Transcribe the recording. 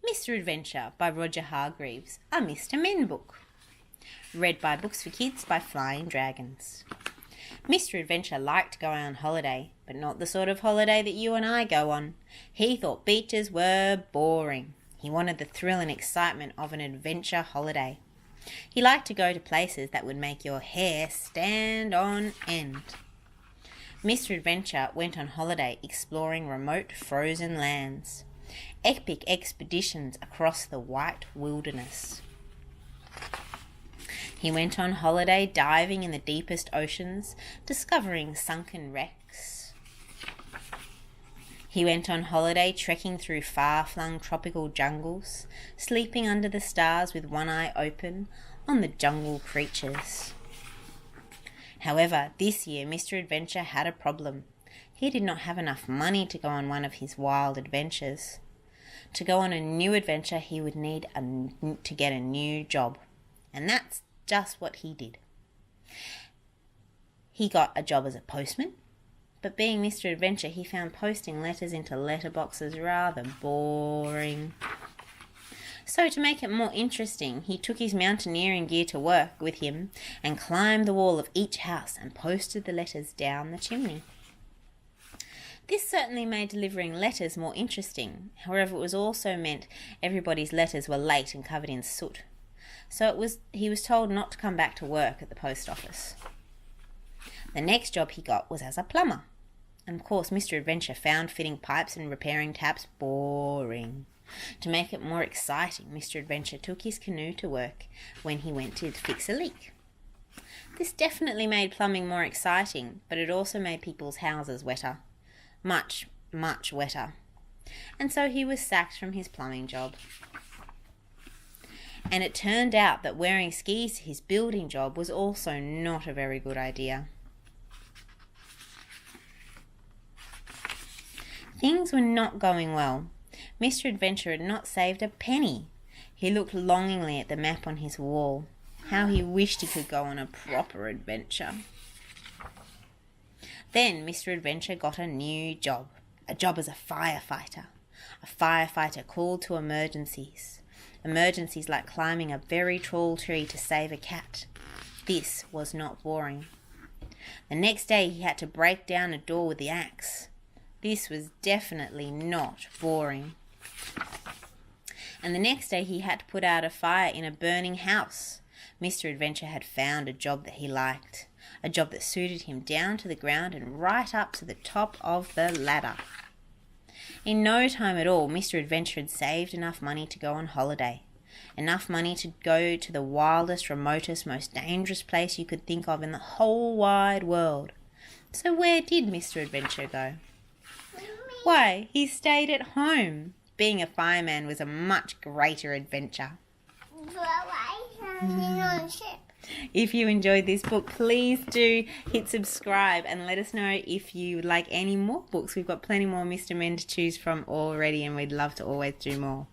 Mr. Adventure by Roger Hargreaves, a Mr. Men book. Read by Books for Kids by Flying Dragons. Mr. Adventure liked going on holiday, but not the sort of holiday that you and I go on. He thought beaches were boring. He wanted the thrill and excitement of an adventure holiday. He liked to go to places that would make your hair stand on end. Mr. Adventure went on holiday exploring remote frozen lands. Epic expeditions across the white wilderness. He went on holiday diving in the deepest oceans, discovering sunken wrecks. He went on holiday trekking through far-flung tropical jungles, sleeping under the stars with one eye open on the jungle creatures. However, this year Mr. Adventure had a problem. He did not have enough money to go on one of his wild adventures. To go on a new adventure, he would need to get a new job. And that's just what he did. He got a job as a postman, but being Mr. Adventure, he found posting letters into letterboxes rather boring. So to make it more interesting, he took his mountaineering gear to work with him and climbed the wall of each house and posted the letters down the chimney. This certainly made delivering letters more interesting. However, it was also meant everybody's letters were late and covered in soot. So he was told not to come back to work at the post office. The next job he got was as a plumber. And of course, Mr. Adventure found fitting pipes and repairing taps boring. To make it more exciting, Mr. Adventure took his canoe to work when he went to fix a leak. This definitely made plumbing more exciting, but it also made people's houses wetter. Much, much wetter. And so he was sacked from his plumbing job. And it turned out that wearing skis to his building job was also not a very good idea. Things were not going well. Mr. Adventure had not saved a penny. He looked longingly at the map on his wall. How he wished he could go on a proper adventure. Then Mr. Adventure got a new job. A job as a firefighter. A firefighter called to emergencies. Emergencies like climbing a very tall tree to save a cat. This was not boring. The next day he had to break down a door with the axe. This was definitely not boring. And the next day he had to put out a fire in a burning house. Mr. Adventure had found a job that he liked. A job that suited him down to the ground and right up to the top of the ladder. In no time at all, Mr. Adventure had saved enough money to go on holiday. Enough money to go to the wildest, remotest, most dangerous place you could think of in the whole wide world. So where did Mr. Adventure go? Why, he stayed at home. Being a fireman was a much greater adventure. If you enjoyed this book, please do hit subscribe and let us know if you would like any more books. We've got plenty more Mr. Men to choose from already, and we'd love to always do more.